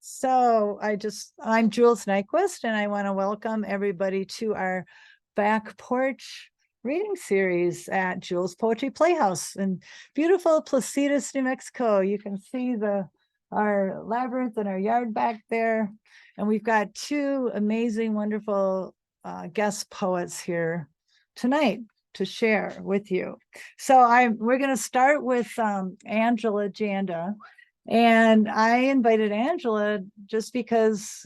So I'm Jules Nyquist, and I want to welcome everybody to our back porch reading series at Jules Poetry Playhouse in beautiful Placitas, New Mexico. You can see our labyrinth and our yard back there. And we've got two amazing, wonderful guest poets here tonight to share with you. So we're going to start with Angela Janda. And I invited Angela just because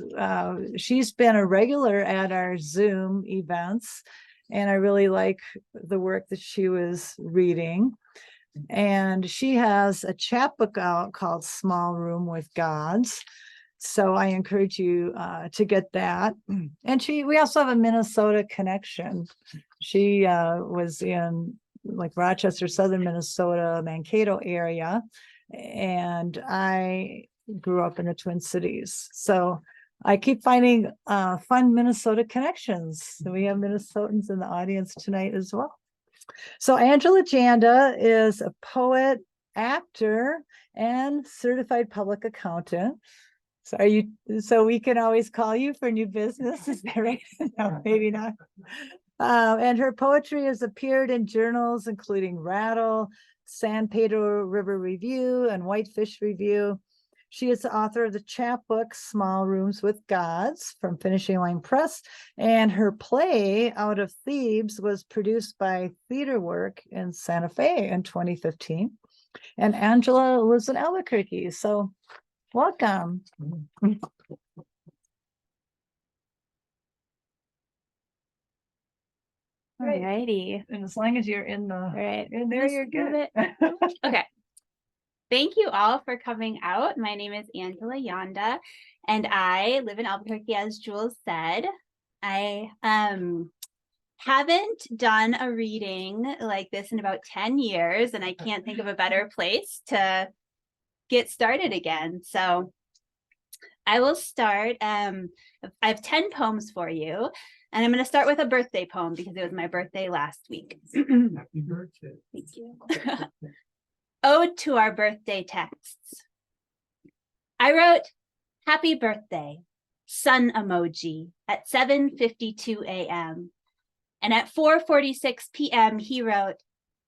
she's been a regular at our Zoom events, and I really like the work that she was reading. And she has a chapbook out called Small Room with Gods. So I encourage you to get that. And we also have a Minnesota connection. She was in like Rochester, southern Minnesota, Mankato area. And I grew up in the Twin Cities. So I keep finding fun Minnesota connections. So we have Minnesotans in the audience tonight as well. So Angela Janda is a poet, actor, and certified public accountant. So we can always call you for new business, is that right? No, maybe not. And her poetry has appeared in journals including Rattle, San Pedro River Review, and Whitefish Review. She is the author of the chapbook Small Rooms with Gods from Finishing Line Press, and her play Out of Thebes was produced by Theaterwork in Santa Fe in 2015. And Angela lives in Albuquerque, so welcome. All righty. And as long as you're in there, you're good. Okay. Thank you all for coming out. My name is Angela Janda, and I live in Albuquerque, as Jules said. I haven't done a reading like this in about 10 years, and I can't think of a better place to get started again. So I will start. I have 10 poems for you. And I'm going to start with a birthday poem because it was my birthday last week. Happy birthday. Thank you. Ode to our birthday texts. I wrote, "Happy birthday," sun emoji, at 7:52 a.m. And at 4:46 p.m. he wrote,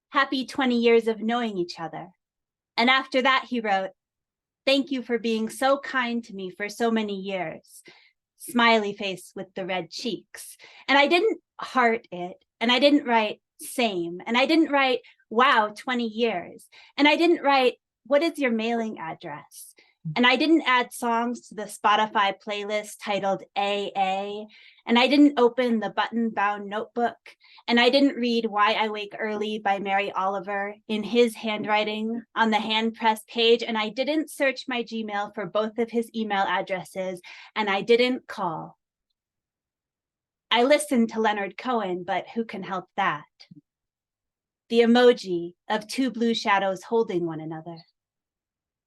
"Happy 20 years of knowing each other." And after that he wrote, "Thank you for being so kind to me for so many years." Smiley face with the red cheeks. And I didn't heart it, and I didn't write same, and I didn't write wow 20 years, and I didn't write what is your mailing address, and I didn't add songs to the Spotify playlist titled AA, and I didn't open the button-bound notebook, and I didn't read Why I Wake Early by Mary Oliver in his handwriting on the hand-pressed page, and I didn't search my Gmail for both of his email addresses, and I didn't call. I listened to Leonard Cohen, but who can help that? The emoji of two blue shadows holding one another.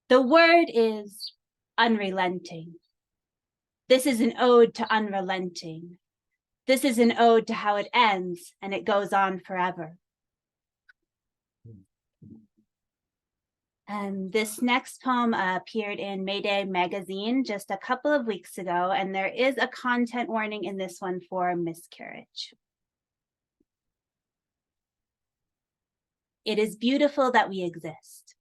The word is unrelenting. This is an ode to unrelenting. This is an ode to how it ends and it goes on forever. And this next poem appeared in Mayday magazine just a couple of weeks ago, and there is a content warning in this one for miscarriage. It is beautiful that we exist.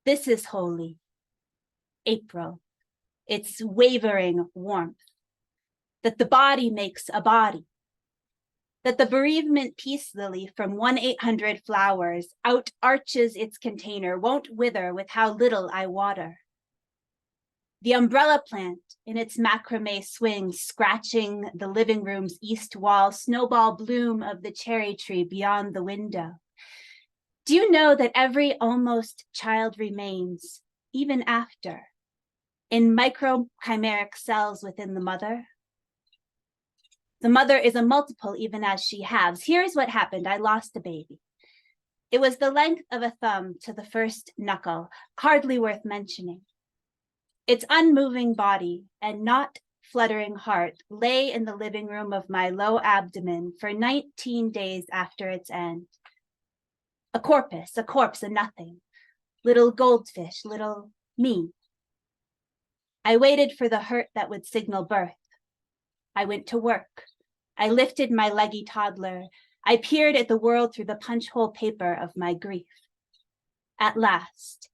This is holy. April, its wavering warmth, that the body makes a body, that the bereavement peace lily from 1-800 flowers out arches its container, won't wither with how little I water. The umbrella plant in its macrame swings, scratching the living room's east wall, snowball bloom of the cherry tree beyond the window. Do you know that every almost child remains, even after, in microchimeric cells within the mother? The mother is a multiple even as she halves. Here's what happened. I lost a baby. It was the length of a thumb to the first knuckle, hardly worth mentioning. Its unmoving body and not fluttering heart lay in the living room of my low abdomen for 19 days after its end. A corpse, a nothing. Little goldfish, little Me. I waited for the hurt that would signal birth. I went to work. I lifted my leggy toddler. I peered at the world through the punch-hole paper of my grief. At last,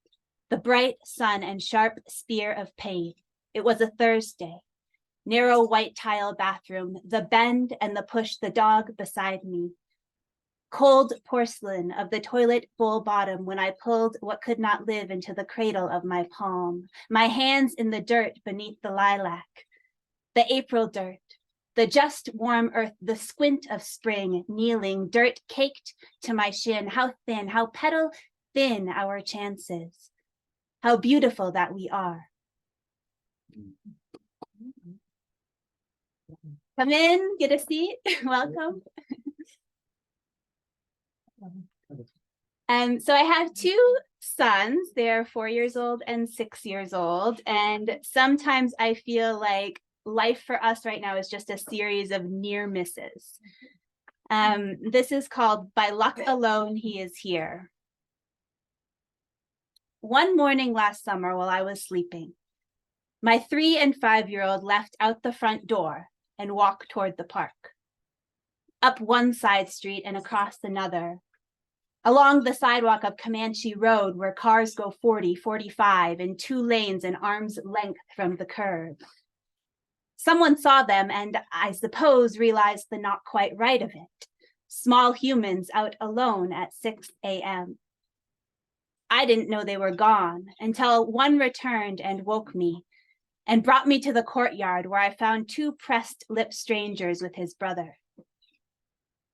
the bright sun and sharp spear of pain. It was a Thursday. Narrow white tile bathroom, the bend and the push the dog beside me. Cold porcelain of the toilet bowl bottom when I pulled what could not live into the cradle of my palm. My hands in the dirt beneath the lilac. The April dirt, the just warm earth, the squint of spring, kneeling, dirt caked to my shin. How thin, how petal thin our chances. How beautiful that we are. Come in, get a seat. Welcome. So I have two sons. They're 4 years old and 6 years old. And sometimes I feel like life for us right now is just a series of near misses. This is called By Luck Alone, He Is Here. One morning last summer while I was sleeping, my 3 and 5-year-old left out the front door and walked toward the park. Up one side street and across another. Along the sidewalk of Comanche Road where cars go 40, 45 in 2 lanes and arm's length from the curb. Someone saw them and I suppose realized the not quite right of it. Small humans out alone at 6 a.m. I didn't know they were gone until one returned and woke me and brought me to the courtyard where I found 2 pressed lip strangers with his brother.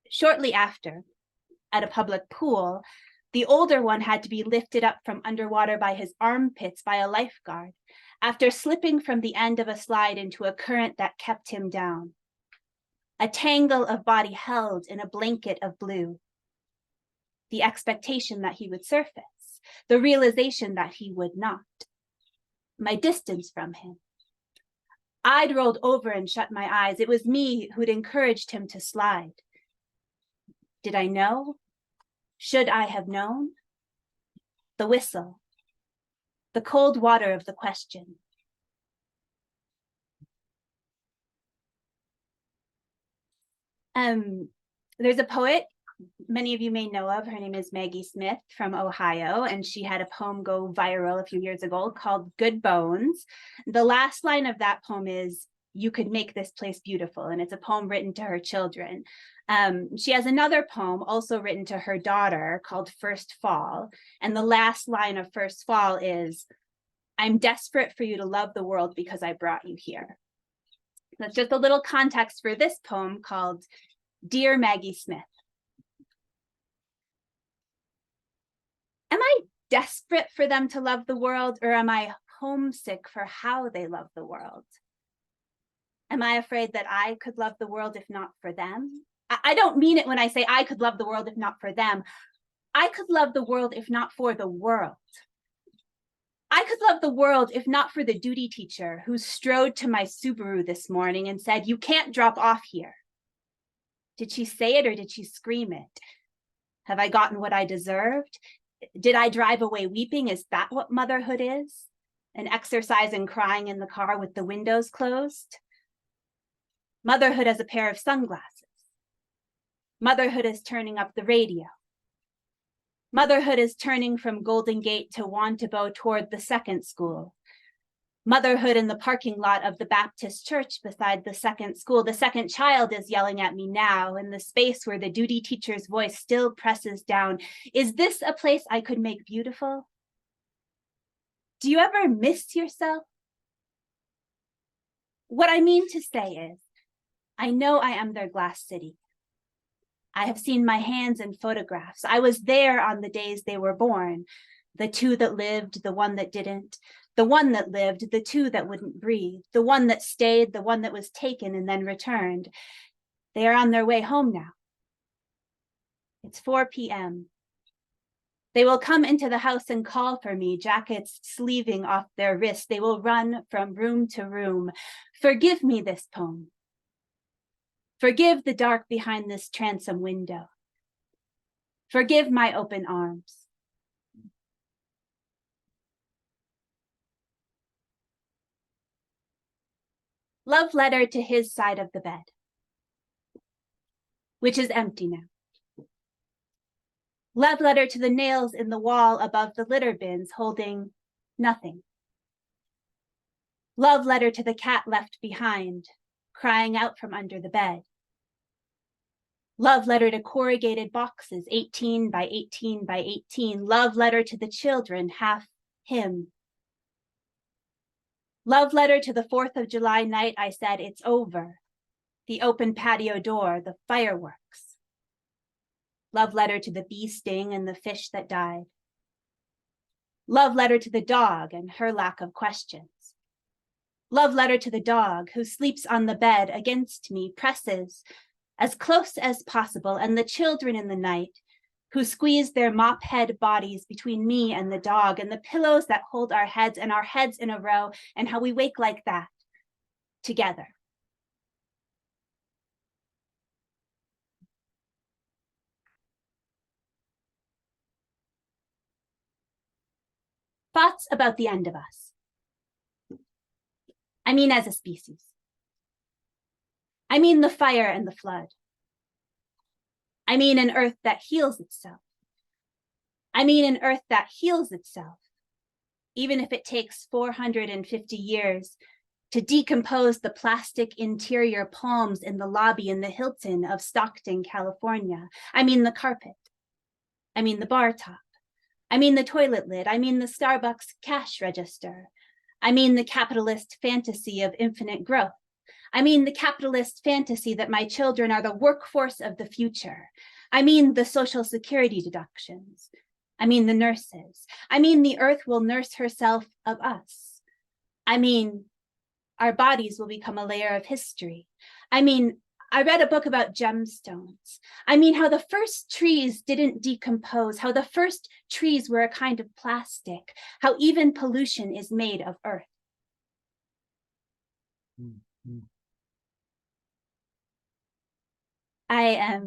Shortly after, at a public pool, the older one had to be lifted up from underwater by his armpits by a lifeguard after slipping from the end of a slide into a current that kept him down. A tangle of body held in a blanket of blue. The expectation that he would surface, the realization that he would not. My distance from him. I'd rolled over and shut my eyes. It was me who'd encouraged him to slide. Did I know? Should I have known? The whistle. The cold water of the question. There's a poet many of you may know of. Her name is Maggie Smith from Ohio, and she had a poem go viral a few years ago called Good Bones. The last line of that poem is, "You could make this place beautiful," and it's a poem written to her children. She has another poem also written to her daughter called First Fall, and the last line of First Fall is, "I'm desperate for you to love the world because I brought you here." That's just a little context for this poem called Dear Maggie Smith. Am I desperate for them to love the world, or am I homesick for how they love the world? Am I afraid that I could love the world if not for them? I don't mean it when I say I could love the world if not for them. I could love the world if not for the world. I could love the world if not for the duty teacher who strode to my Subaru this morning and said, "You can't drop off here." Did she say it or did she scream it? Have I gotten what I deserved? Did I drive away weeping? Is that what motherhood is? An exercise in crying in the car with the windows closed? Motherhood as a pair of sunglasses. Motherhood is turning up the radio. Motherhood is turning from Golden Gate to Wantabo toward the second school. Motherhood in the parking lot of the Baptist church beside the second school. The second child is yelling at me now in the space where the duty teacher's voice still presses down. Is this a place I could make beautiful? Do you ever miss yourself? What I mean to say is, I know I am their glass city. I have seen my hands in photographs. I was there on the days they were born. The 2 that lived, the 1 that didn't. The 1 that lived, the 2 that wouldn't breathe. The 1 that stayed, the 1 that was taken and then returned. They are on their way home now. It's 4 p.m. They will come into the house and call for me, jackets sleeving off their wrists. They will run from room to room. Forgive me this poem. Forgive the dark behind this transom window. Forgive my open arms. Love letter to his side of the bed, which is empty now. Love letter to the nails in the wall above the litter bins holding nothing. Love letter to the cat left behind, crying out from under the bed. Love letter to corrugated boxes, 18 by 18 by 18. Love letter to the children, half him. Love letter to the 4th of July night I said, it's over. The open patio door, the fireworks. Love letter to the bee sting and the fish that died. Love letter to the dog and her lack of questions. Love letter to the dog who sleeps on the bed against me, presses as close as possible, and the children in the night who squeeze their mop head bodies between me and the dog, and the pillows that hold our heads and our heads in a row, and how we wake like that together. Thoughts about the end of us. I mean, as a species. I mean, the fire and the flood. I mean, an earth that heals itself. I mean, an earth that heals itself, even if it takes 450 years to decompose the plastic interior palms in the lobby in the Hilton of Stockton, California. I mean, the carpet. I mean, the bar top. I mean, the toilet lid. I mean, the Starbucks cash register. I mean, the capitalist fantasy of infinite growth. I mean, the capitalist fantasy that my children are the workforce of the future. I mean, the Social Security deductions. I mean, the nurses. I mean, the earth will nurse herself of us. I mean, our bodies will become a layer of history. I mean, I read a book about gemstones. I mean, how the first trees didn't decompose, how the first trees were a kind of plastic, how even pollution is made of earth. Mm-hmm. I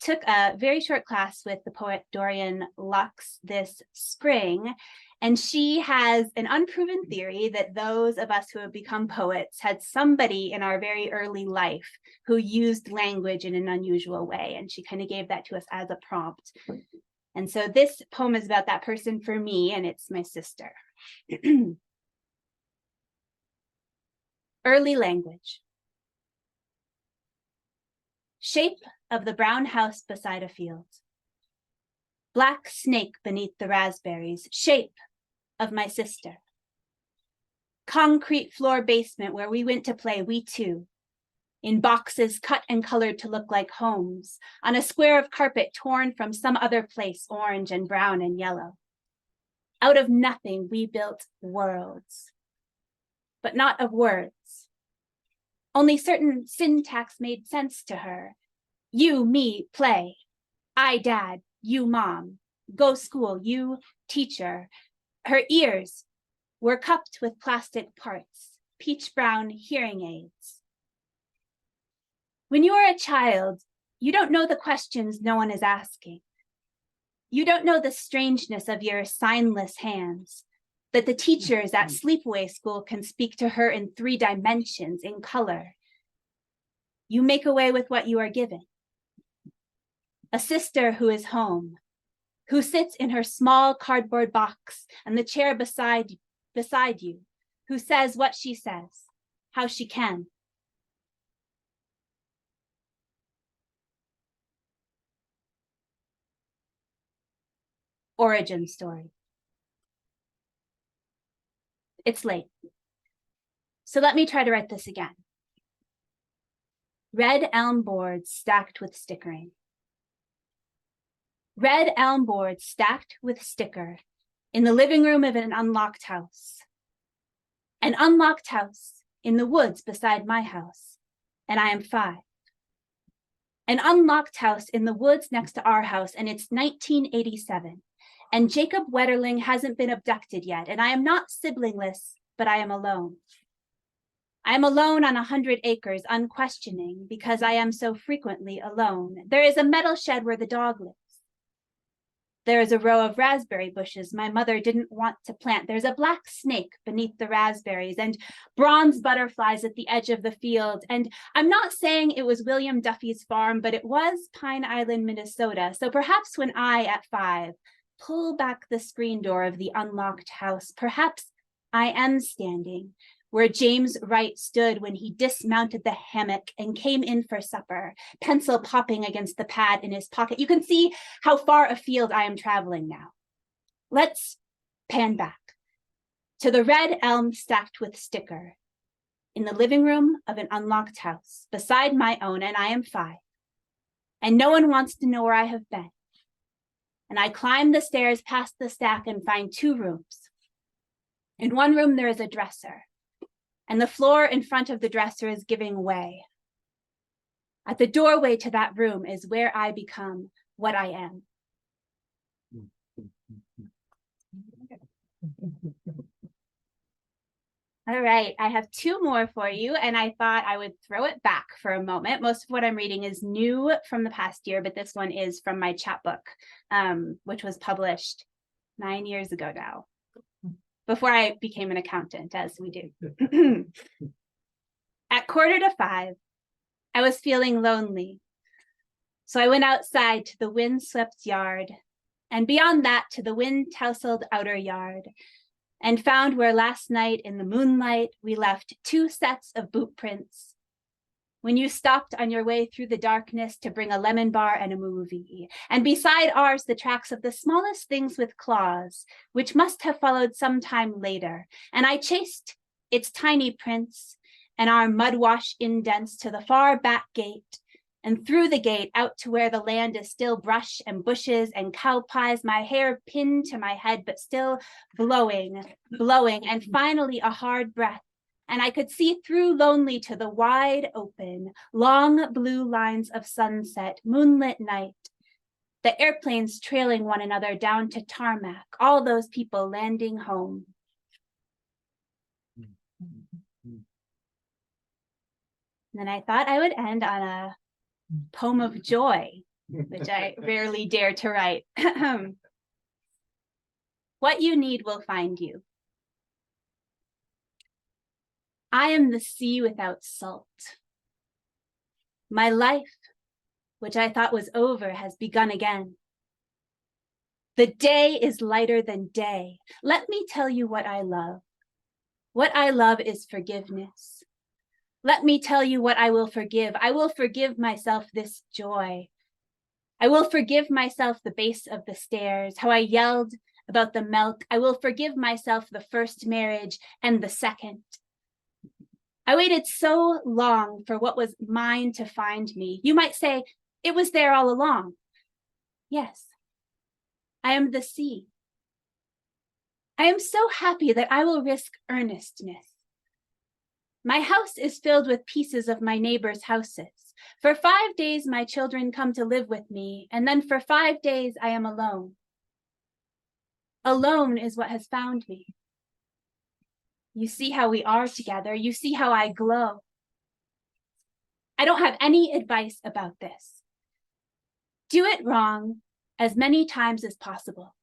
took a very short class with the poet Dorian Lux this spring, and she has an unproven theory that those of us who have become poets had somebody in our very early life who used language in an unusual way, and she kind of gave that to us as a prompt. And so this poem is about that person for me, and it's my sister. Early language. Shape of the brown house beside a field. Black snake beneath the raspberries. Shape of my sister. Concrete floor basement where we went to play, we two. In boxes cut and colored to look like homes. On a square of carpet torn from some other place, orange and brown and yellow. Out of nothing, we built worlds. But not of words. Only certain syntax made sense to her. You, me, play. I, dad. You, mom. Go school. You, teacher. Her ears were cupped with plastic parts, peach brown hearing aids. When you are a child, you don't know the questions no one is asking. You don't know the strangeness of your signless hands, that the teachers at sleepaway school can speak to her in 3 dimensions, in color. You make away with what you are given. A sister who is home, who sits in her small cardboard box and the chair beside you, who says what she says, how she can. Origin story. It's late. So let me try to write this again. Red elm boards stacked with stickering. Red elm boards stacked with sticker in the living room of an unlocked house. An unlocked house in the woods beside my house, and I am 5. An unlocked house in the woods next to our house, and it's 1987. And Jacob Wetterling hasn't been abducted yet, and I am not siblingless, but I am alone. I am alone on 100 acres, unquestioning, because I am so frequently alone. There is a metal shed where the dog lives. There is a row of raspberry bushes my mother didn't want to plant. There's a black snake beneath the raspberries and bronze butterflies at the edge of the field. And I'm not saying it was William Duffy's farm, but it was Pine Island, Minnesota. So perhaps when I, at 5, pull back the screen door of the unlocked house, perhaps I am standing where James Wright stood when he dismounted the hammock and came in for supper, pencil popping against the pad in his pocket. You can see how far afield I am traveling now. Let's pan back to the red elm stacked with sticker in the living room of an unlocked house beside my own, and I am 5. And no one wants to know where I have been. And I climb the stairs past the stack and find 2 rooms. In one room, there is a dresser, and the floor in front of the dresser is giving way. At the doorway to that room is where I become what I am. All right, I have 2 more for you, and I thought I would throw it back for a moment. Most of what I'm reading is new from the past year, but this one is from my chapbook, which was published 9 years ago now, before I became an accountant, as we do. At 4:45, I was feeling lonely. So I went outside to the windswept yard, and beyond that to the wind-tousled outer yard, and found where last night in the moonlight we left 2 sets of boot prints. When you stopped on your way through the darkness to bring a lemon bar and a movie, and beside ours the tracks of the smallest things with claws, which must have followed sometime later, and I chased its tiny prints and our mud-wash indents to the far back gate, and through the gate out to where the land is still brush and bushes and cow pies, my hair pinned to my head, but still blowing, and finally a hard breath. And I could see through lonely to the wide open, long blue lines of sunset, moonlit night, the airplanes trailing one another down to tarmac, all those people landing home. And then I thought I would end on a poem of joy, which I rarely dare to write. What you need will find you. I am the sea without salt. My life, which I thought was over, has begun again. The day is lighter than day. Let me tell you what I love. What I love is forgiveness. Let me tell you what I will forgive. I will forgive myself this joy. I will forgive myself the base of the stairs, how I yelled about the milk. I will forgive myself the first marriage and the second. I waited so long for what was mine to find me. You might say, it was there all along. Yes, I am the sea. I am so happy that I will risk earnestness. My house is filled with pieces of my neighbors' houses. For 5 days, my children come to live with me, and then for 5 days, I am alone. Alone is what has found me. You see how we are together. You see how I glow. I don't have any advice about this. Do it wrong as many times as possible.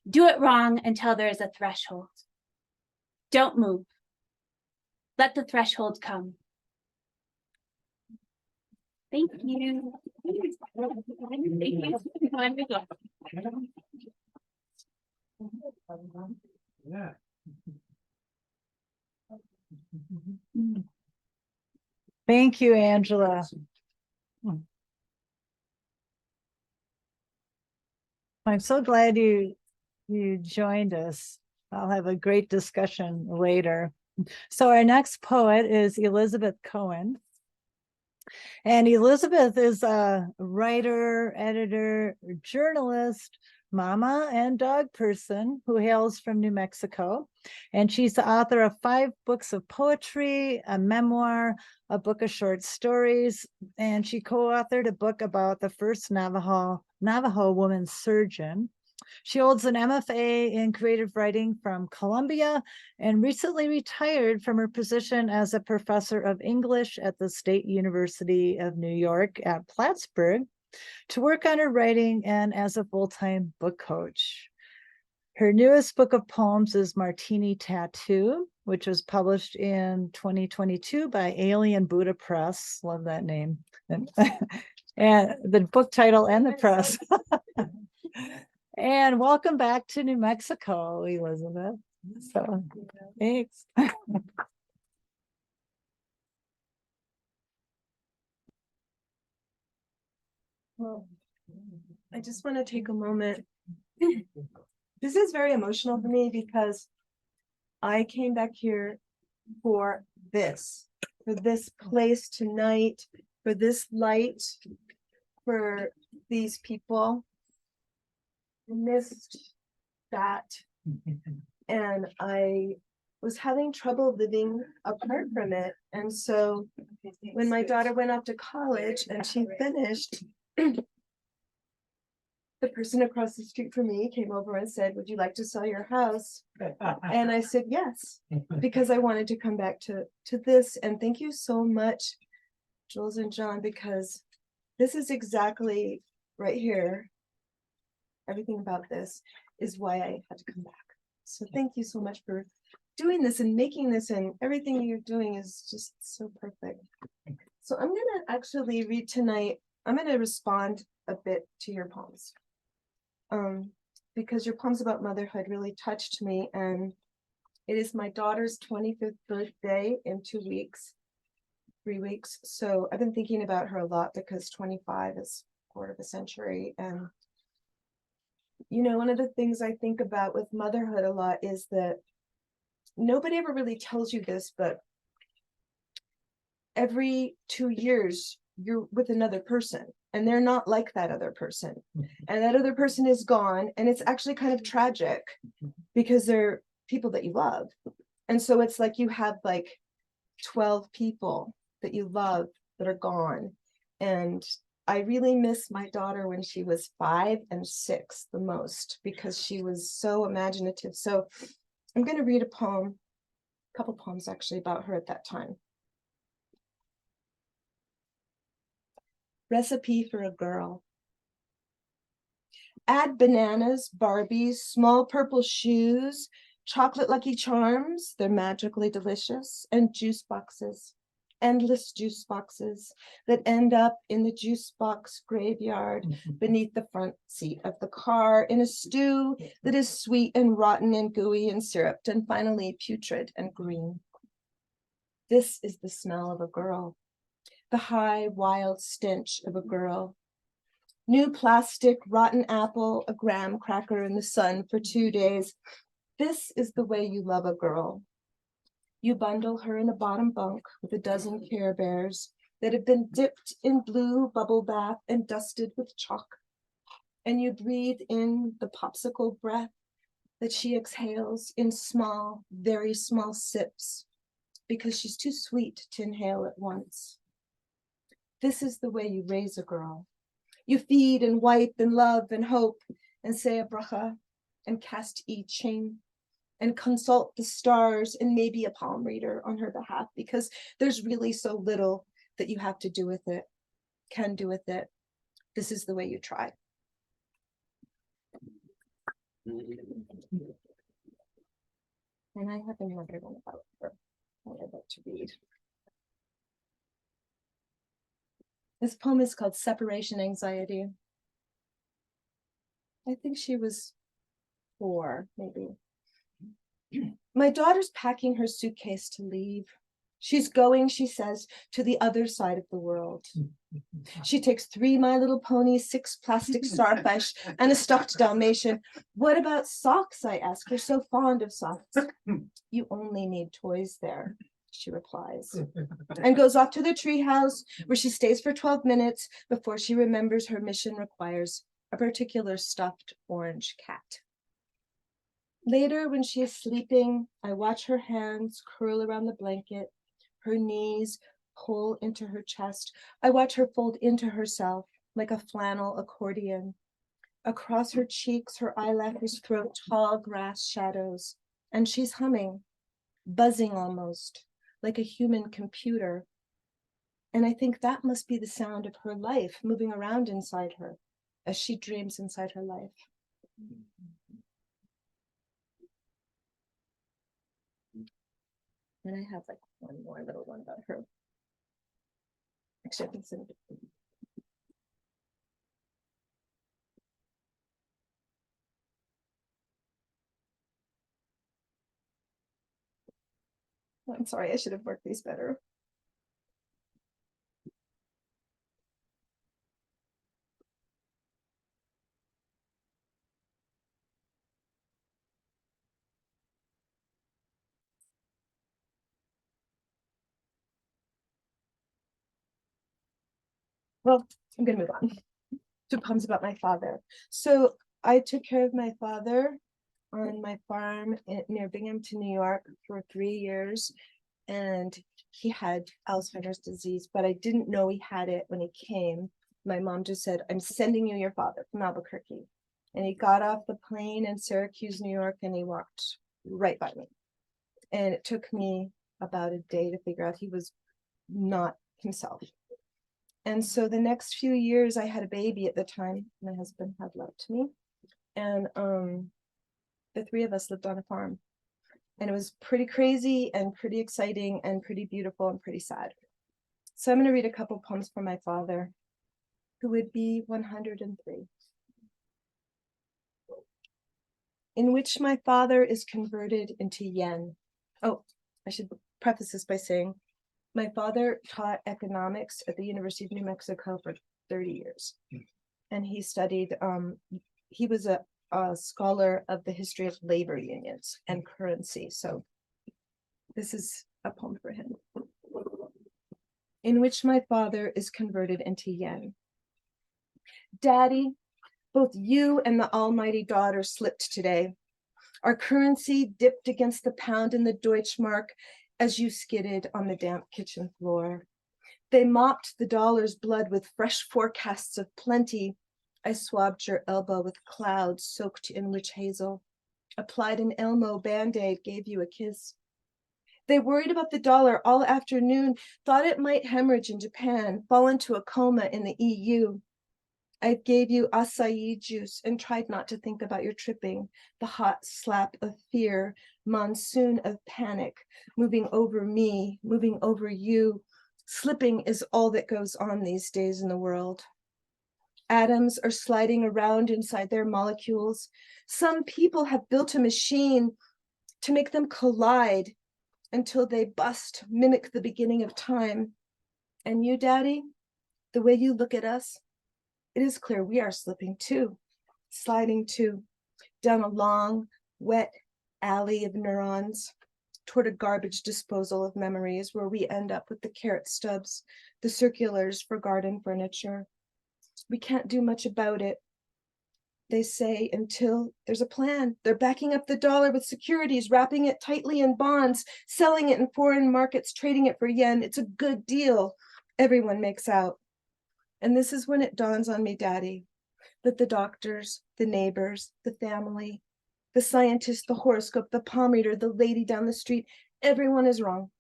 Do it wrong until there is a threshold. Don't move. Let the threshold come. Thank you. Yeah. Thank you, Angela. I'm so glad you joined us. I'll have a great discussion later. So our next poet is Elizabeth Cohen. And Elizabeth is a writer, editor, journalist, mama, and dog person who hails from New Mexico. And she's the author of 5 books of poetry, a memoir, a book of short stories, and she co-authored a book about the first Navajo woman surgeon. She holds an MFA in creative writing from Columbia and recently retired from her position as a professor of English at the State University of New York at Plattsburgh. to work on her writing and as a full-time book coach. Her newest book of poems is Martini Tattoo, which was published in 2022 by Alien Buddha Press. Love that name. And, and the book title and the press. And welcome back to New Mexico, Elizabeth. So thanks. Well, I just want to take a moment. This is very emotional for me because I came back here for this place tonight, for this light, for these people. I missed that. And I was having trouble living apart from it. And so when my daughter went off to college and she finished, the person across the street from me came over and said, "Would you like to sell your house?" And I said yes, because I wanted to come back to this. And thank you so much, Jules and John, because this is exactly right here. Everything about this is why I had to come back. So thank you so much for doing this and making this, and everything you're doing is just so perfect. So I'm gonna actually read tonight. I'm gonna respond a bit to your poems. Because your poems about motherhood really touched me, and it is my daughter's 25th birthday in 2 weeks, 3 weeks. So I've been thinking about her a lot because 25 is a quarter of a century. And you know, one of the things I think about with motherhood a lot is that nobody ever really tells you this, but every 2 years you're with another person, and they're not like that other person, and that other person is gone, and it's actually kind of tragic because they're people that you love. And so it's like you have like 12 people that you love that are gone. And I really miss my daughter when she was 5 and 6 the most, because she was so imaginative. So I'm going to read a poem, a couple poems actually, about her at that time. Recipe for a Girl. Add bananas, Barbies, small purple shoes, chocolate Lucky Charms, they're magically delicious, and juice boxes, endless juice boxes that end up in the juice box graveyard beneath the front seat of the car, in a stew that is sweet and rotten and gooey and syruped and finally putrid and green. This is the smell of a girl, the high, wild stench of a girl. New plastic, rotten apple, a graham cracker in the sun for 2 days. This is the way you love a girl. You bundle her in a bottom bunk with a dozen Care Bears that have been dipped in blue bubble bath and dusted with chalk. And you breathe in the popsicle breath that she exhales in small, very small sips, because she's too sweet to inhale at once. This is the way you raise a girl. You feed and wipe and love and hope and say a bracha and cast I Ching and consult the stars and maybe a palm reader on her behalf, because there's really so little that you have to do with it, can do with it. This is the way you try. And I have another one about her that I'd like to read. This poem is called Separation Anxiety. I think she was 4, maybe. My daughter's packing her suitcase to leave. She's going, she says, to the other side of the world. She takes 3 My Little Ponies, 6 plastic starfish, and a stuffed Dalmatian. What about socks? I ask. You're so fond of socks. You only need toys there, she replies, and goes off to the treehouse, where she stays for 12 minutes before she remembers her mission requires a particular stuffed orange cat. Later, when she is sleeping, I watch her hands curl around the blanket, her knees pull into her chest. I watch her fold into herself like a flannel accordion. Across her cheeks, her eyelashes throw tall grass shadows, and she's humming, buzzing almost, like a human computer. And I think that must be the sound of her life moving around inside her as she dreams inside her life. And I have like one more little one about her. Actually, I can send it. I'm sorry, I should have worked these better. Well, I'm gonna move on to poems about my father. So I took care of my father on my farm near Binghamton, New York for 3 years. And he had Alzheimer's disease, but I didn't know he had it when he came. My mom just said, I'm sending you your father from Albuquerque. And he got off the plane in Syracuse, New York, and he walked right by me. And it took me about a day to figure out he was not himself. And so the next few years, I had a baby at the time. My husband had left me. And the three of us lived on a farm. And it was pretty crazy and pretty exciting and pretty beautiful and pretty sad. So I'm going to read a couple poems from my father, who would be 103. In which my father is converted into yen. Oh, I should preface this by saying my father taught economics at the University of New Mexico for 30 years. And he studied, he was a scholar of the history of labor unions and currency. So this is a poem for him. In which my father is converted into yen. Daddy, both you and the almighty daughter slipped today. Our currency dipped against the pound and the Deutschmark as you skidded on the damp kitchen floor. They mopped the dollar's blood with fresh forecasts of plenty. I swabbed your elbow with clouds soaked in witch hazel, applied an Elmo Band-Aid, gave you a kiss. They worried about the dollar all afternoon, thought it might hemorrhage in Japan, fall into a coma in the EU. I gave you acai juice and tried not to think about your tripping, the hot slap of fear, monsoon of panic, moving over me, moving over you. Slipping is all that goes on these days in the world. Atoms are sliding around inside their molecules. Some people have built a machine to make them collide until they bust, mimic the beginning of time. And you, Daddy, the way you look at us, it is clear we are slipping too, sliding too, down a long, wet alley of neurons toward a garbage disposal of memories where we end up with the carrot stubs, the circulars for garden furniture. We can't do much about it. They say until there's a plan. They're backing up the dollar with securities, wrapping it tightly in bonds, selling it in foreign markets, trading it for yen. It's a good deal. Everyone makes out. And this is when it dawns on me, Daddy, that the doctors, the neighbors, the family, the scientist, the horoscope, the palm reader, the lady down the street, everyone is wrong.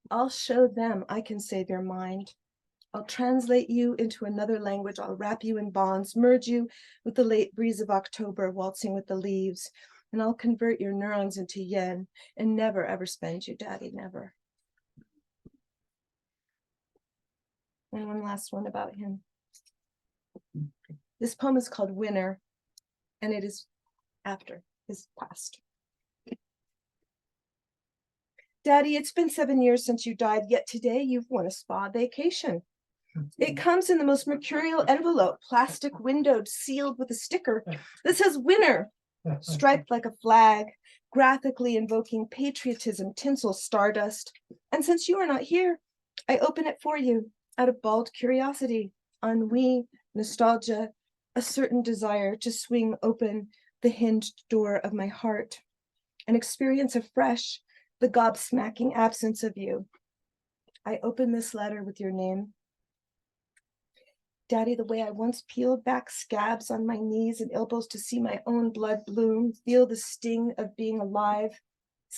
I'll show them I can save your mind. I'll translate you into another language. I'll wrap you in bonds, merge you with the late breeze of October, waltzing with the leaves, and I'll convert your neurons into yen and never, ever spend you, Daddy, never. And one last one about him. This poem is called Winner, and it is after his past. Daddy, it's been 7 years since you died, yet today you've won a spa vacation. It comes in the most mercurial envelope, plastic windowed, sealed with a sticker that says winner, striped like a flag, graphically invoking patriotism, tinsel, stardust. And since you are not here, I open it for you out of bald curiosity, ennui, nostalgia, a certain desire to swing open the hinged door of my heart and experience afresh the gobsmacking absence of you. I open this letter with your name. Daddy, the way I once peeled back scabs on my knees and elbows to see my own blood bloom, feel the sting of being alive,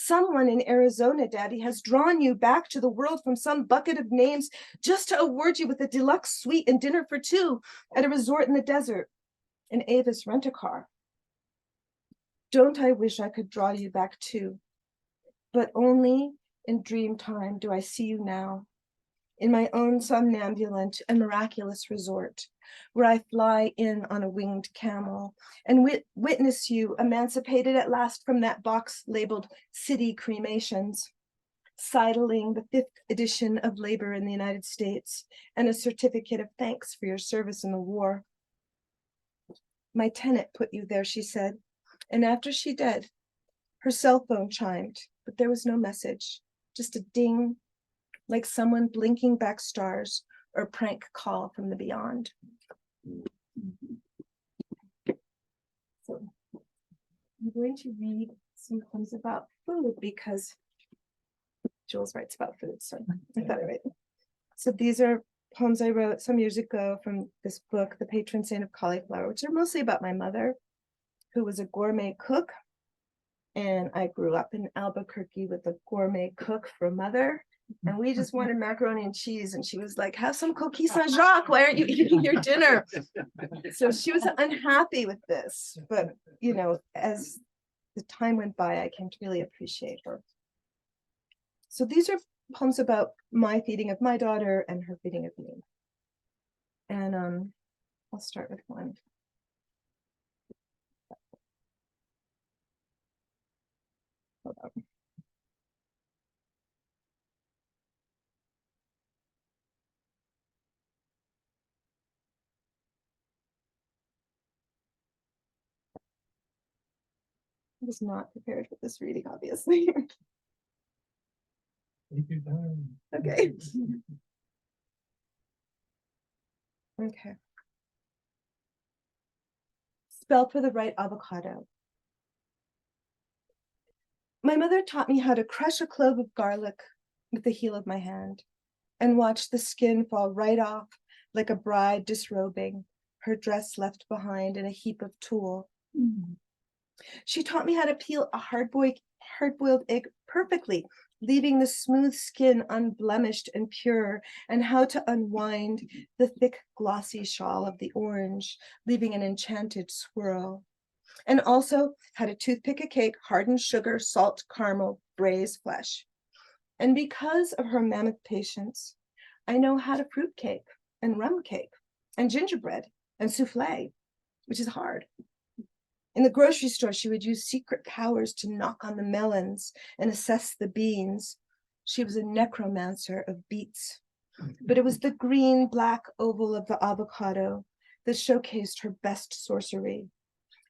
Someone in Arizona, Daddy, has drawn you back to the world from some bucket of names just to award you with a deluxe suite and dinner for two at a resort in the desert, an Avis rent-a-car. Don't I wish I could draw you back too, but only in dream time do I see you now, in my own somnambulant and miraculous resort, where I fly in on a winged camel and witness you emancipated at last from that box labeled city cremations, sidling the 5th edition of labor in the United States and a certificate of thanks for your service in the war. My tenant put you there, she said, and after she did, her cell phone chimed, but there was no message, just a ding, like someone blinking back stars or a prank call from the beyond. So I'm going to read some poems about food because Jules writes about food, so I thought I'd write. So these are poems I wrote some years ago from this book, The Patron Saint of Cauliflower, which are mostly about my mother, who was a gourmet cook. And I grew up in Albuquerque with a gourmet cook for a mother. And we just wanted macaroni and cheese. And she was like, have some coquille Saint-Jacques. Why aren't you eating your dinner? So she was unhappy with this. But, you know, as the time went by, I came to really appreciate her. So these are poems about my feeding of my daughter and her feeding of me. And I'll start with one. Hold on. I was not prepared for this reading, obviously. Okay. Okay. Spell for the right avocado. My mother taught me how to crush a clove of garlic with the heel of my hand and watch the skin fall right off like a bride disrobing, her dress left behind in a heap of tulle. She taught me how to peel a hard-boiled egg perfectly, leaving the smooth skin unblemished and pure, and how to unwind the thick, glossy shawl of the orange, leaving an enchanted swirl. And also how to toothpick a cake, harden sugar, salt, caramel, braise flesh. And because of her mammoth patience, I know how to fruit cake and rum cake and gingerbread and souffle, which is hard. In the grocery store, she would use secret powers to knock on the melons and assess the beans. She was a necromancer of beets, but it was the green, black oval of the avocado that showcased her best sorcery.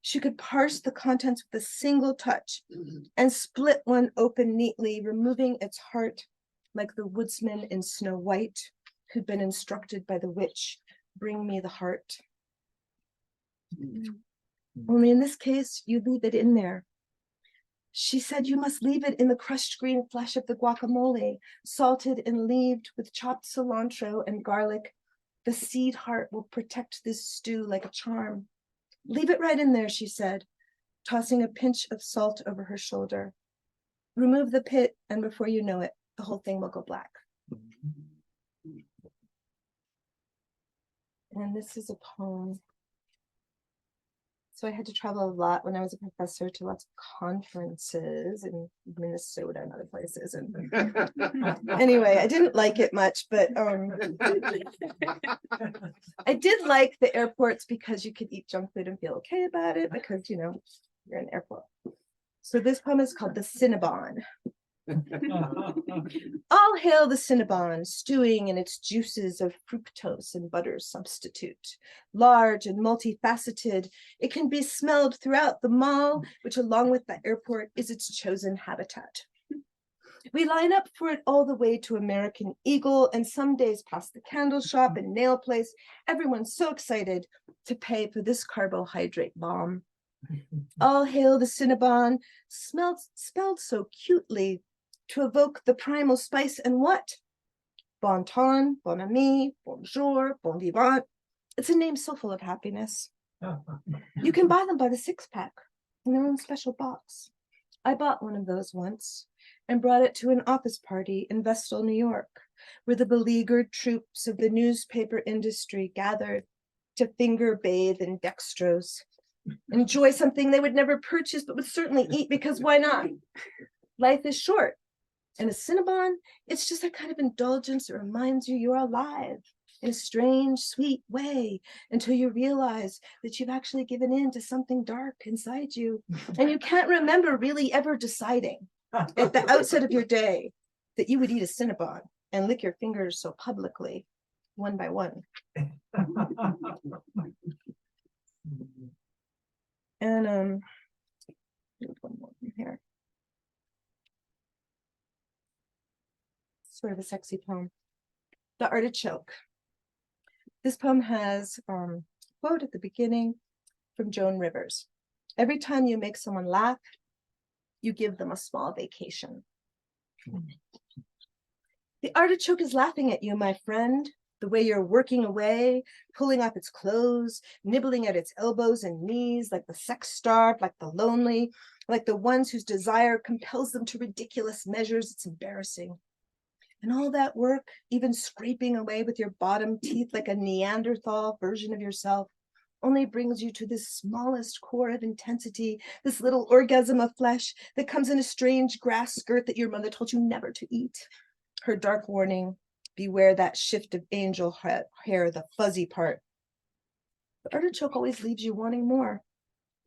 She could parse the contents with a single touch and split one open neatly, removing its heart like the woodsman in Snow White, who'd been instructed by the witch, bring me the heart. Only in this case, you leave it in there. She said you must leave it in the crushed green flesh of the guacamole, salted and leaved with chopped cilantro and garlic. The seed heart will protect this stew like a charm. Leave it right in there, she said, tossing a pinch of salt over her shoulder. Remove the pit, and before you know it, the whole thing will go black. And this is a poem. So I had to travel a lot when I was a professor to lots of conferences in Minnesota and other places. And anyway, I didn't like it much, but I did like the airports because you could eat junk food and feel okay about it because, you know, you're in an airport. So this poem is called The Cinnabon. All hail the Cinnabon, stewing in its juices of fructose and butter substitute. Large and multifaceted, it can be smelled throughout the mall, which along with the airport is its chosen habitat. We line up for it all the way to American Eagle, and some days past the candle shop and nail place. Everyone's so excited to pay for this carbohydrate bomb. All hail the Cinnabon, spelled so cutely to evoke the primal spice and what? Bon ton, bon ami, bonjour, bon vivant. It's a name so full of happiness. You can buy them by the 6-pack in their own special box. I bought one of those once and brought it to an office party in Vestal, New York, where the beleaguered troops of the newspaper industry gathered to finger bathe in dextrose, enjoy something they would never purchase but would certainly eat, because why not? Life is short, and a Cinnabon, it's just a kind of indulgence that reminds you you're alive in a strange, sweet way, until you realize that you've actually given in to something dark inside you, and you can't remember really ever deciding at the outset of your day that you would eat a Cinnabon and lick your fingers so publicly, one by one. And there's one more from here. Sort of a sexy poem. The Artichoke. This poem has a quote at the beginning from Joan Rivers. Every time you make someone laugh, you give them a small vacation. The artichoke is laughing at you, my friend, the way you're working away, pulling off its clothes, nibbling at its elbows and knees, like the sex-starved, like the lonely, like the ones whose desire compels them to ridiculous measures. It's embarrassing. And all that work, even scraping away with your bottom teeth like a Neanderthal version of yourself, only brings you to this smallest core of intensity, this little orgasm of flesh that comes in a strange grass skirt that your mother told you never to eat. Her dark warning, beware that shift of angel hair, the fuzzy part. The artichoke always leaves you wanting more,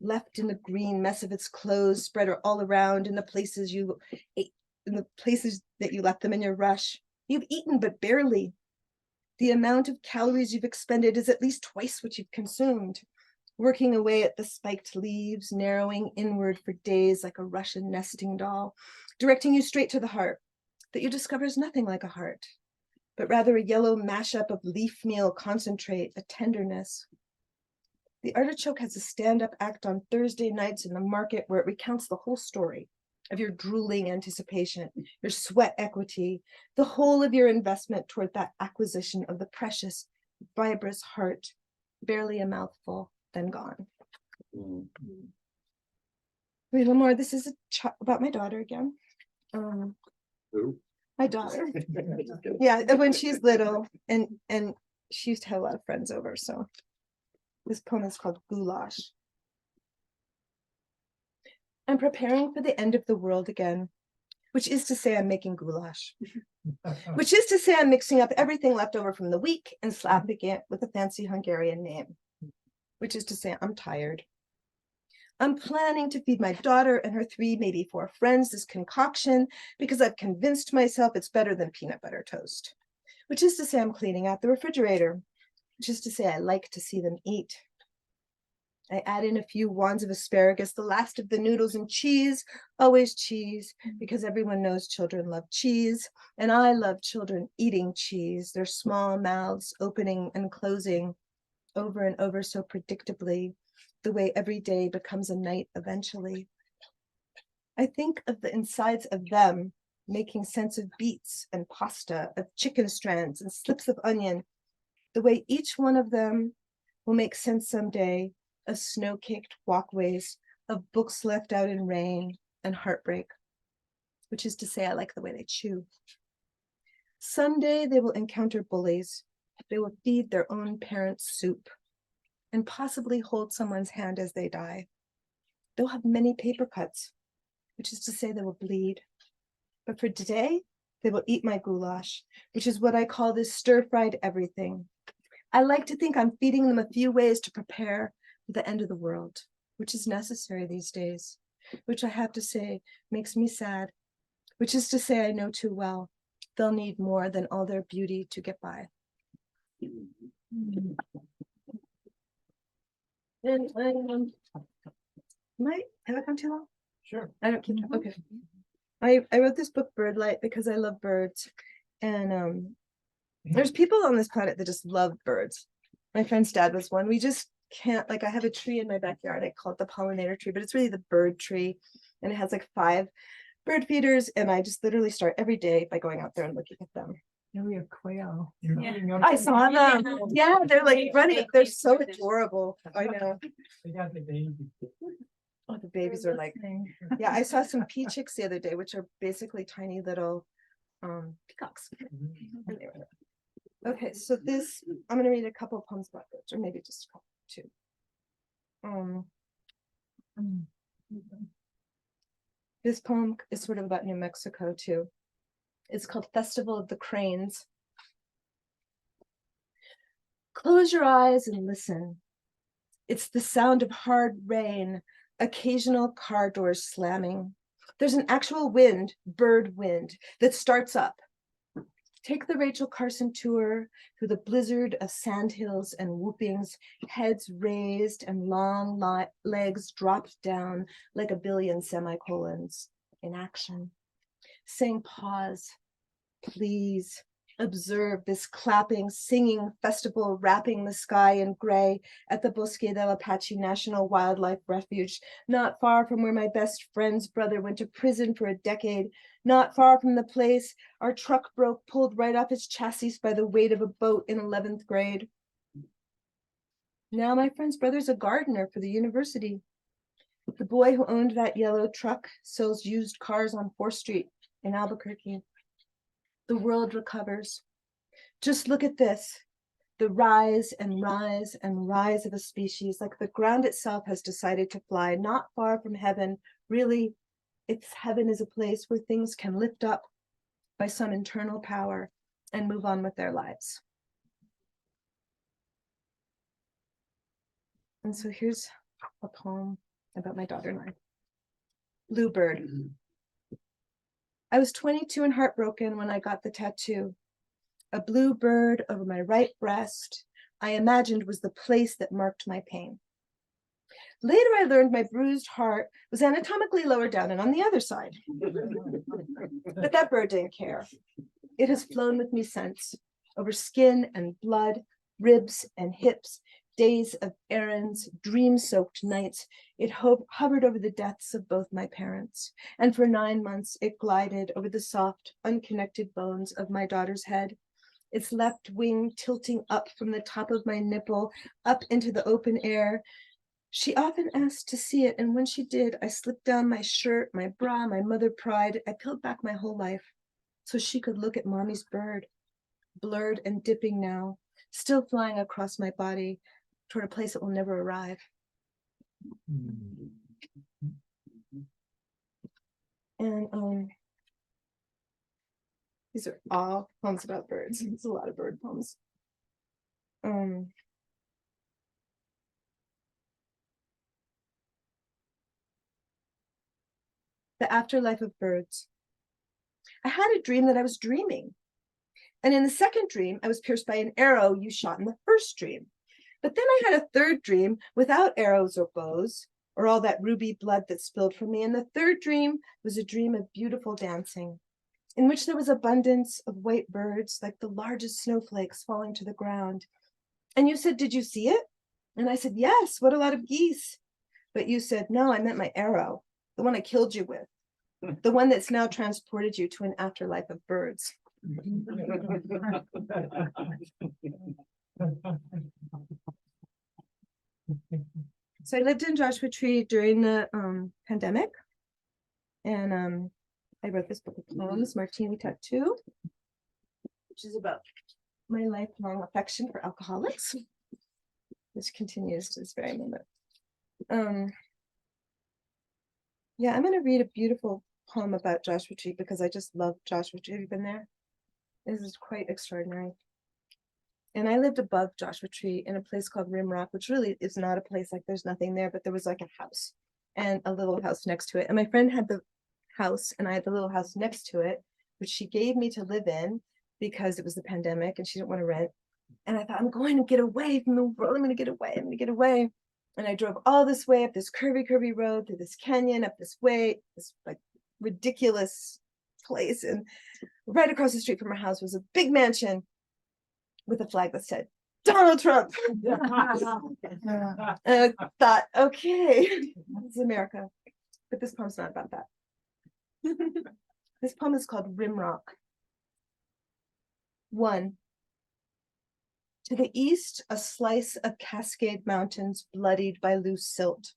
left in the green mess of its clothes, spread all around in the places you ate, in the places that you left them in your rush. You've eaten, but barely. The amount of calories you've expended is at least twice what you've consumed, working away at the spiked leaves, narrowing inward for days like a Russian nesting doll, directing you straight to the heart, that you discover is nothing like a heart, but rather a yellow mashup of leaf meal concentrate, a tenderness. The artichoke has a stand-up act on Thursday nights in the market where it recounts the whole story of your drooling anticipation, your sweat equity, the whole of your investment toward that acquisition of the precious, fibrous heart, barely a mouthful, then gone. Wait, one more. This is about my daughter again. Who? My daughter. Yeah, when she's little, and she used to have a lot of friends over. So this poem is called Goulash. I'm preparing for the end of the world again, which is to say I'm making goulash, which is to say I'm mixing up everything left over from the week and slapping it with a fancy Hungarian name, which is to say I'm tired. I'm planning to feed my daughter and her 3, maybe 4 friends this concoction because I've convinced myself it's better than peanut butter toast, which is to say I'm cleaning out the refrigerator, which is to say I like to see them eat. I add in a few wands of asparagus, the last of the noodles, and cheese, always cheese, because everyone knows children love cheese, and I love children eating cheese, their small mouths opening and closing over and over so predictably, the way every day becomes a night eventually. I think of the insides of them making sense of beets and pasta, of chicken strands and slips of onion, the way each one of them will make sense someday of snow-caked walkways, of books left out in rain and heartbreak, which is to say I like the way they chew. Someday they will encounter bullies. They will feed their own parents soup and possibly hold someone's hand as they die. They'll have many paper cuts, which is to say they will bleed. But for today, they will eat my goulash, which is what I call this stir-fried everything. I like to think I'm feeding them a few ways to prepare for the end of the world, which is necessary these days, which I have to say makes me sad, which is to say I know too well they'll need more than all their beauty to get by. And have I gone too long? Sure. I don't keep track. Okay. I wrote this book Birdlight because I love birds, and there's people on this planet that just love birds. My friend's dad was one. We just can't, like, I have a tree in my backyard. I call it the pollinator tree, but it's really the bird tree, and it has like 5 bird feeders, and I just literally start every day by going out there and looking at them. Yeah, we have quail. I saw them. Yeah, they're like running. They're so adorable. I know. They got the baby. Oh, the babies are like, yeah, I saw some pea chicks the other day, which are basically tiny little peacocks. And they were- Okay, so this, I'm gonna read a couple of poems about birds, or maybe just a couple, two. This poem is sort of about New Mexico too. It's called Festival of the Cranes. Close your eyes and listen. It's the sound of hard rain, occasional car doors slamming. There's an actual wind, bird wind, that starts up. Take the Rachel Carson tour through the blizzard of sandhills and whoopings, heads raised and long legs dropped down like a billion semicolons in action. Saying pause, please. Observe this clapping, singing festival wrapping the sky in gray at the Bosque del Apache National Wildlife Refuge, not far from where my best friend's brother went to prison for a decade, not far from the place our truck broke, pulled right off its chassis by the weight of a boat in 11th grade. Now my friend's brother's a gardener for the university. The boy who owned that yellow truck sells used cars on 4th Street in Albuquerque. The world recovers. Just look at this, the rise and rise and rise of a species, like the ground itself has decided to fly not far from heaven. Really, its heaven is a place where things can lift up by some internal power and move on with their lives. And so here's a poem about my daughter and I. Bluebird. I was 22 and heartbroken when I got the tattoo. A blue bird over my right breast, I imagined was the place that marked my pain. Later, I learned my bruised heart was anatomically lower down and on the other side. But that bird didn't care. It has flown with me since, over skin and blood, ribs and hips, days of errands, dream-soaked nights. It hovered over the deaths of both my parents, and for 9 months it glided over the soft, unconnected bones of my daughter's head, its left wing tilting up from the top of my nipple, up into the open air. She often asked to see it, and when she did, I slipped down my shirt, my bra, my mother pride. I peeled back my whole life so she could look at mommy's bird, blurred and dipping now, still flying across my body toward a place that will never arrive. And these are all poems about birds. It's a lot of bird poems. The afterlife of birds. I had a dream that I was dreaming. And in the second dream, I was pierced by an arrow you shot in the first dream. But then I had a third dream without arrows or bows, or all that ruby blood that spilled from me. And the third dream was a dream of beautiful dancing, in which there was abundance of white birds, like the largest snowflakes falling to the ground. And you said, did you see it? And I said, yes, what a lot of geese. But you said, no, I meant my arrow, the one I killed you with, the one that's now transported you to an afterlife of birds. So I lived in Joshua Tree during the pandemic, and I wrote this book of poems, Martini Tattoo, which is about my lifelong affection for alcoholics, which continues to this very moment. Yeah, I'm going to read a beautiful poem about Joshua Tree because I just love Joshua Tree. Have you been there? This is quite extraordinary. And I lived above Joshua Tree in a place called Rimrock, which really is not a place, like there's nothing there, but there was like a house and a little house next to it. And my friend had the house and I had the little house next to it, which she gave me to live in because it was the pandemic and she didn't want to rent. And I thought, I'm going to get away from the world. I'm going to get away. I'm going to get away. And I drove all this way up this curvy road through this canyon, up this way, this like ridiculous place. And right across the street from our house was a big mansion with a flag that said Donald Trump. And I thought, okay, it's America. But this poem's not about that. This poem is called Rimrock. 1. To the east, a slice of Cascade Mountains bloodied by loose silt.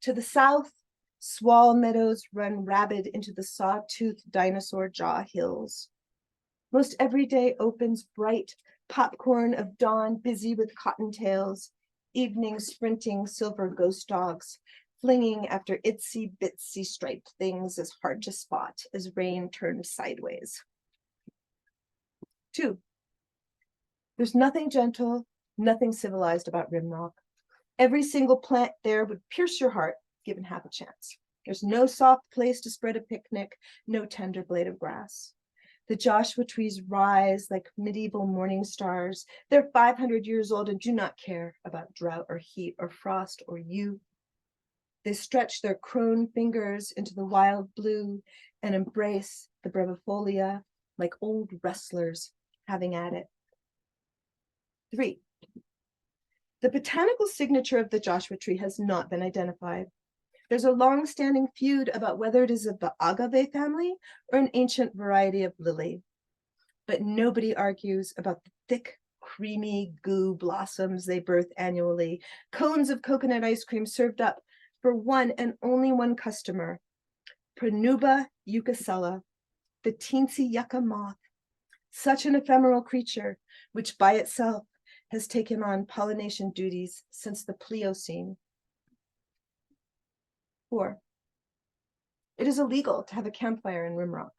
To the south, Swall meadows run rabid into the sawtooth dinosaur jaw hills. Most every day opens bright popcorn of dawn busy with cottontails, evening sprinting silver ghost dogs, flinging after itsy bitsy striped things as hard to spot as rain turned sideways. 2. There's nothing gentle, nothing civilized about Rimrock. Every single plant there would pierce your heart, given half a chance. There's no soft place to spread a picnic, no tender blade of grass. The Joshua trees rise like medieval morning stars. They're 500 years old and do not care about drought or heat or frost or you. They stretch their crone fingers into the wild blue and embrace the brevifolia like old wrestlers having at it. 3. The botanical signature of the Joshua tree has not been identified. There's a long-standing feud about whether it is of the agave family or an ancient variety of lily. But nobody argues about the thick, creamy goo blossoms they birth annually, cones of coconut ice cream served up for one and only one customer, Pranuba eucacella, the teensy yucca moth, such an ephemeral creature, which by itself has taken on pollination duties since the Pliocene. 4. It is illegal to have a campfire in Rimrock.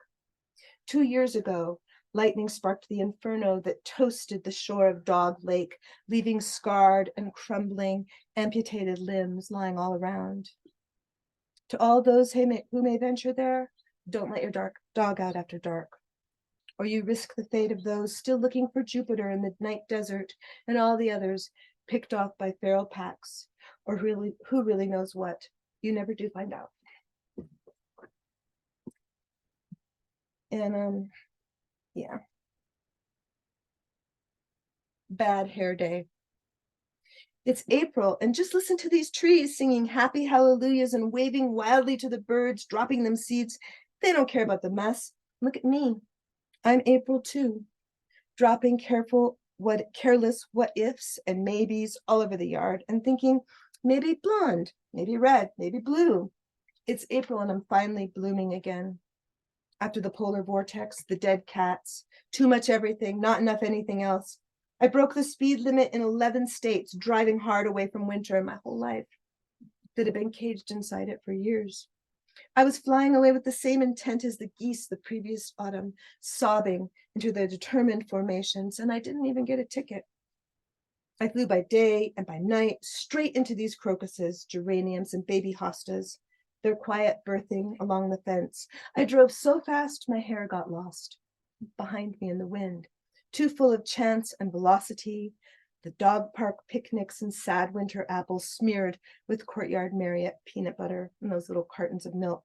2 years ago, lightning sparked the inferno that toasted the shore of Dog Lake, leaving scarred and crumbling, amputated limbs lying all around. To all those who may venture there, don't let your dog out after dark, or you risk the fate of those still looking for Jupiter in the night desert and all the others picked off by feral packs, or who really knows what. You never do find out. And yeah. Bad hair day. It's April, and just listen to these trees singing happy hallelujahs and waving wildly to the birds, dropping them seeds. They don't care about the mess. Look at me. I'm April too, dropping careless what ifs and maybes all over the yard and thinking maybe blonde, maybe red, maybe blue. It's April and I'm finally blooming again. After the polar vortex, the dead cats, too much everything, not enough anything else. I broke the speed limit in 11 states, driving hard away from winter my whole life that had been caged inside it for years. I was flying away with the same intent as the geese the previous autumn, sobbing into their determined formations, and I didn't even get a ticket. I flew by day and by night straight into these crocuses, geraniums, and baby hostas, their quiet birthing along the fence. I drove so fast my hair got lost behind me in the wind, too full of chance and velocity, the dog park picnics and sad winter apples smeared with Courtyard Marriott peanut butter and those little cartons of milk.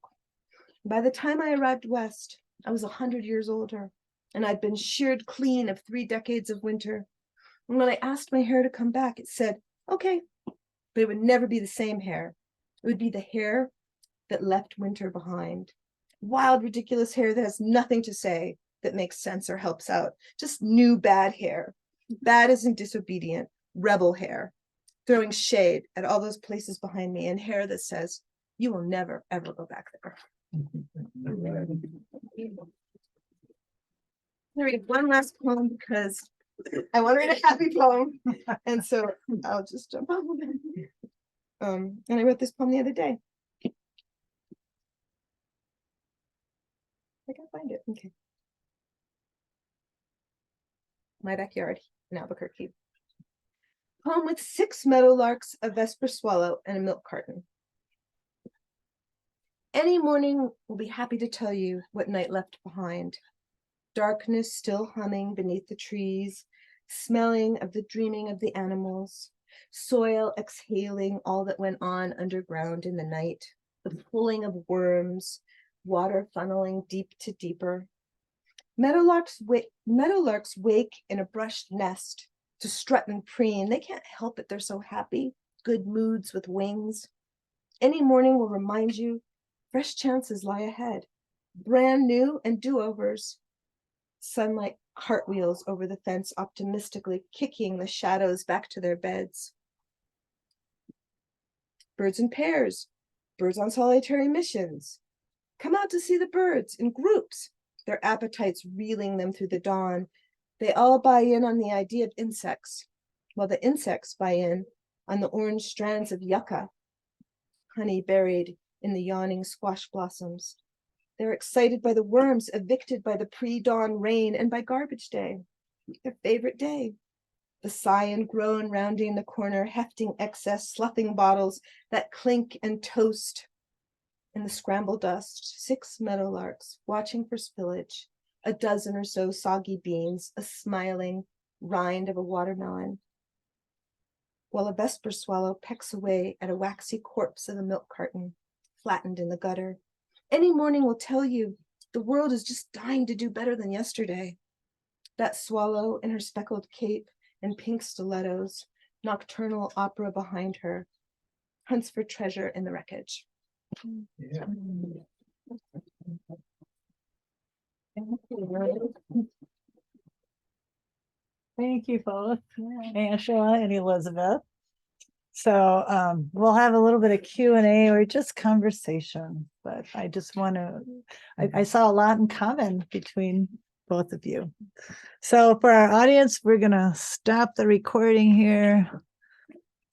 By the time I arrived west, I was 100 years older, and I'd been sheared clean of 3 decades of winter. And when I asked my hair to come back, it said, okay, but it would never be the same hair. It would be the hair that left winter behind. Wild, ridiculous hair that has nothing to say, that makes sense or helps out. Just new bad hair. Bad as in disobedient, rebel hair, throwing shade at all those places behind me, and hair that says, you will never, ever go back there. I'm gonna read one last poem because I want to read a happy poem. And so I'll just jump on. And I wrote this poem the other day. I can't find it. Okay. My backyard in Albuquerque. Home with 6 meadowlarks, a vesper swallow, and a milk carton. Any morning will be happy to tell you what night left behind. Darkness still humming beneath the trees, smelling of the dreaming of the animals, soil exhaling all that went on underground in the night, the pulling of worms, water funneling deep to deeper. Meadowlarks wake in a brushed nest to strut and preen. They can't help it, they're so happy. Good moods with wings. Any morning will remind you fresh chances lie ahead, brand new and do-overs. Sunlight cartwheels over the fence, optimistically kicking the shadows back to their beds. Birds in pairs, Birds on solitary missions. Come out to see the birds in groups, their appetites reeling them through the dawn. They all buy in on the idea of insects, while the insects buy in on the orange strands of yucca, honey buried in the yawning squash blossoms. They're excited by the worms evicted by the pre-dawn rain and by garbage day, their favorite day. The sigh and groan rounding the corner, hefting excess, sloughing bottles that clink and toast. In the scrambled dust, 6 meadowlarks watching for spillage, a dozen or so soggy beans, a smiling rind of a watermelon, while a vesper swallow pecks away at a waxy corpse of a milk carton, flattened in the gutter. Any morning will tell you the world is just dying to do better than yesterday. That swallow in her speckled cape and pink stilettos, nocturnal opera behind her, hunts for treasure in the wreckage. Yeah. Thank you both, Angela and Elizabeth. So we'll have a little bit of Q&A or just conversation, but I just want to, I saw a lot in common between both of you. So for our audience, we're going to stop the recording here.